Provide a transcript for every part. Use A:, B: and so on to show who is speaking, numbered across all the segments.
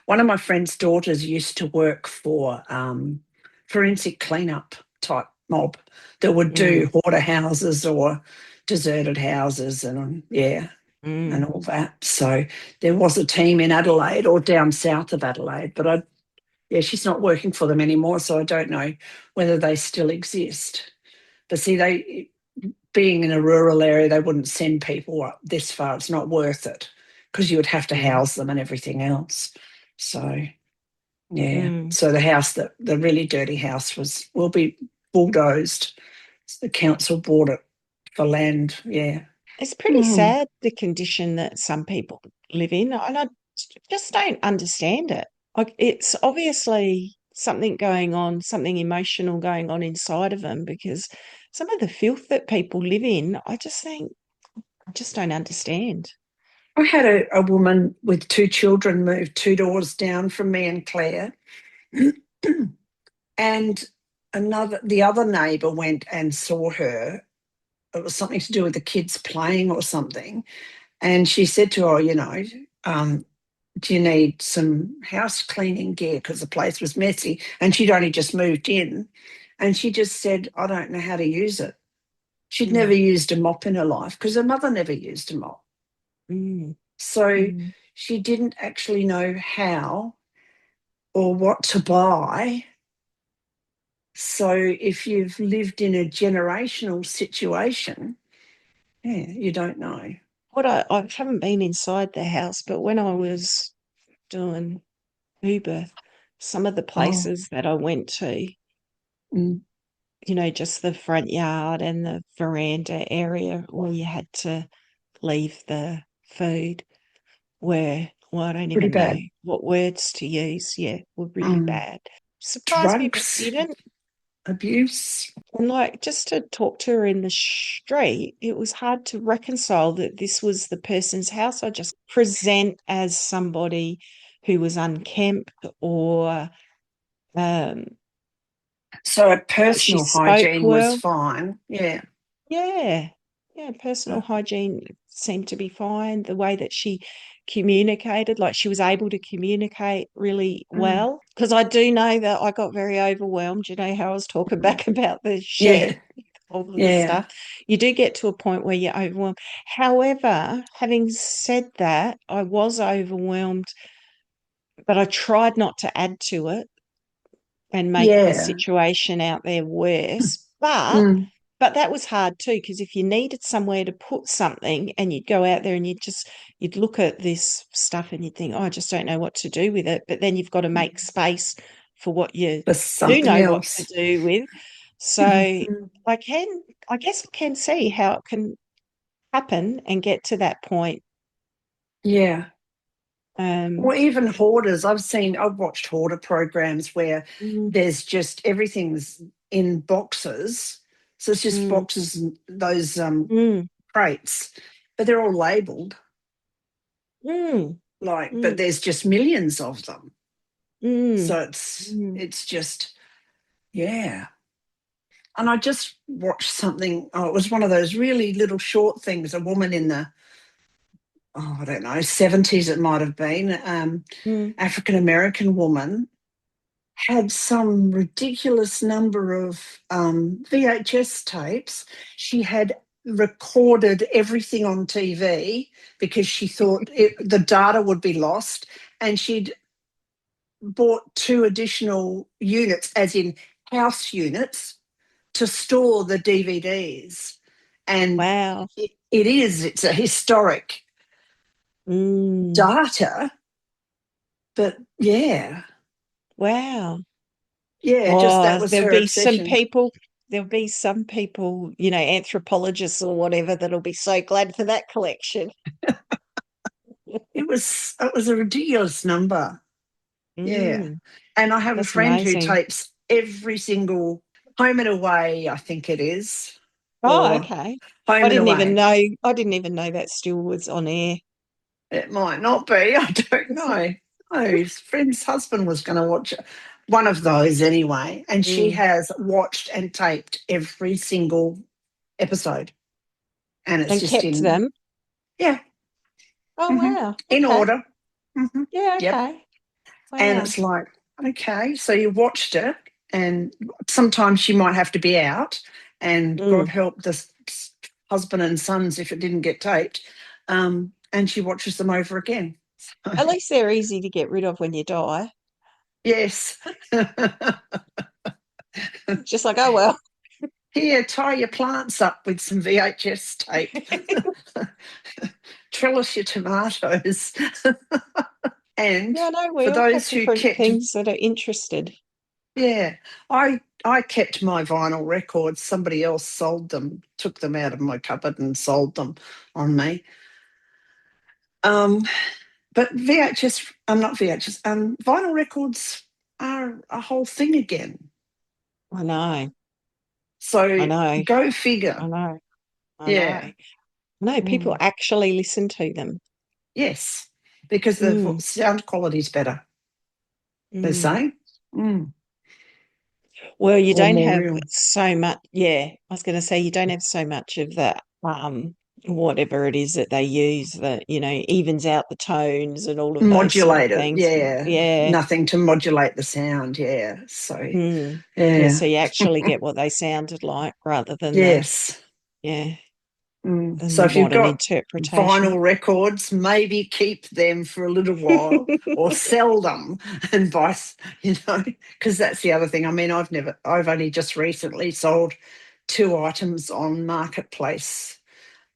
A: One of my friend's daughters used to work for forensic cleanup type mob that would do
B: Mm,
A: hoarder houses or deserted houses and
B: mm.
A: all that. So there was a team in Adelaide or down south of Adelaide, but she's not working for them anymore, so I don't know whether they still exist. But see, they being in a rural area, they wouldn't send people up this far. It's not worth it because you would have to
B: Yeah.
A: house them and everything else. So yeah.
B: Mm.
A: So the really dirty house will be bulldozed. The council bought it for land. Yeah.
B: It's pretty
A: Mm.
B: sad, the condition that some people live in, and I just don't understand it. Like, it's obviously something going on, something emotional going on inside of them, because some of the filth that people live in, I just think, I just don't understand.
A: I had a woman with two children move two doors down from me and Claire, and the other neighbour went and saw her. It was something to do with the kids playing or something, and she said to her, um, do you need some house cleaning gear because the place was messy, and she'd only just moved in, and she just said, I don't know how to use it. She'd never
B: Mm,
A: used a mop in her life because her mother never used a mop.
B: mm,
A: So
B: mm.
A: she didn't actually know how or what to buy. So if you've lived in a generational situation, yeah, you don't know.
B: I haven't been inside the house, but when I was doing Uber, some of the
A: Oh,
B: places that I went to,
A: mm,
B: just the front yard and the veranda area where you had to leave the food well, I don't
A: pretty
B: even know
A: bad.
B: what words to use. Yeah, were really
A: Mm.
B: bad. Surprised people
A: Drugs,
B: didn't.
A: abuse.
B: And like, just to talk to her in the street, it was hard to reconcile that this was the person's house. I just present as somebody who was unkempt, or um,
A: So her
B: she
A: personal
B: spoke
A: hygiene was
B: well.
A: fine. Yeah.
B: Yeah. Yeah. Personal hygiene seemed to be fine. The way that she communicated, like she was able to communicate really
A: Mm.
B: well. Because I do know that I got very overwhelmed. You know how I was talking back about the shed,
A: Yeah.
B: all of the
A: Yeah.
B: stuff. You do get to a point where you're overwhelmed. However, having said that, I was overwhelmed, but I tried not to add to it and make the
A: Yeah.
B: situation out there worse.
A: Mm.
B: But that was hard too, because if you needed somewhere to put something and you'd go out there and you'd look at this stuff and you'd think, oh, I just don't know what to do with it. But then you've got to make space for what you
A: For
B: do
A: something
B: know what to
A: else.
B: do with. So
A: Mm.
B: I guess I can see how it can happen and get to that point.
A: Yeah.
B: Um,
A: Or even hoarders. I've watched hoarder programs where
B: mm,
A: there's just everything's in boxes. So it's just
B: mm,
A: boxes and those
B: mm,
A: crates, but they're all labeled
B: mm,
A: but
B: mm,
A: there's just millions of them.
B: mm,
A: So
B: mm,
A: it's just, yeah. And I just watched something. Oh, it was one of those really little short things. A woman in the, I don't know, 70s it might have been,
B: mm.
A: African American woman had some ridiculous number of VHS tapes. She had recorded everything on TV because she thought the data would be lost, and she'd bought two additional units, as in house units, to store the DVDs. And
B: Wow.
A: it's a historic
B: Mm,
A: data, but yeah,
B: wow.
A: yeah, just that
B: Oh,
A: was her obsession.
B: there'll be some people, anthropologists or whatever, that'll be so glad for that collection.
A: It was a ridiculous number. Yeah.
B: Mm,
A: And I have a
B: that's
A: friend who
B: amazing.
A: tapes every single Home and Away, I think it is,
B: Oh,
A: or
B: okay.
A: Home and Away.
B: I didn't even know that still was on air.
A: It might not be. I don't know. Oh, his friend's husband was going to watch one of those anyway, and she
B: Mm.
A: has watched and taped every single episode, and it's
B: And
A: just
B: kept
A: in,
B: them.
A: yeah,
B: Oh,
A: hmm
B: wow.
A: in
B: Okay.
A: order.
B: Yeah,
A: Yep.
B: okay.
A: And
B: Wow.
A: it's like, okay, so you watched it, and sometimes she might have to be out, and God
B: Mm.
A: help the husband and sons if it didn't get taped. And she watches them over again.
B: At least they're easy to get rid of when you die.
A: Yes.
B: Just like, oh well.
A: Here, tie your plants up with some VHS tape. Trellis your tomatoes. And
B: Yeah, no, we
A: for
B: all have
A: those who
B: different
A: kept,
B: things that are interested.
A: yeah, I kept my vinyl records. Somebody else sold them, took them out of my cupboard and sold them on me. Um, but VHS, I'm not VHS, vinyl records are a whole thing again.
B: I know, I
A: So
B: know,
A: go figure.
B: I know, I know.
A: Yeah.
B: I know people
A: Mm.
B: actually listen to them.
A: Yes, because the
B: Mm,
A: sound quality is better, they're
B: mm.
A: saying. Mm.
B: Well, you
A: Or
B: don't
A: more
B: have
A: real.
B: so much. Yeah, I was going to say you don't have so much of that. Whatever it is that they use that evens out the tones and all of those sort of
A: Modulate it,
B: things.
A: yeah.
B: Yeah.
A: Nothing to modulate the sound, yeah. So,
B: Mm. Yeah,
A: yeah.
B: so you actually get what they sounded like rather than
A: Yes.
B: yeah, than
A: So
B: the
A: if you've
B: modern
A: got
B: interpretation.
A: vinyl records, maybe keep them for a little while or sell them and buy, because that's the other thing. I mean, I've only just recently sold 2 items on Marketplace.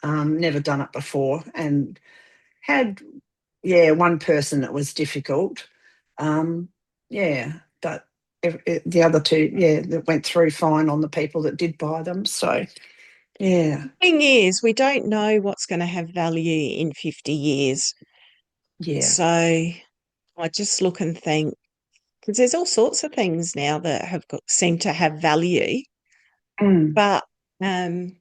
A: Never done it before, and had, yeah, one person that was difficult. Yeah, but the other two, yeah, that went through fine on the people that did buy them. So, yeah,
B: Thing is, we don't know what's going to have value in 50 years.
A: yeah.
B: So I just look and think, because there's all sorts of things now that seem to have value,
A: Mm.
B: but um,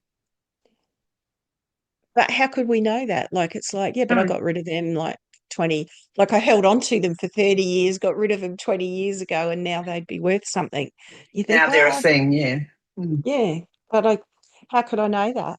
B: but how could we know that? Like it's like, yeah, but I
A: No,
B: got rid of them like 20, like I held on to them for 30 years, got rid of them 20 years ago, and now they'd be worth something. You think,
A: now they're a
B: well,
A: thing, yeah. Mm.
B: yeah, but how could I know that?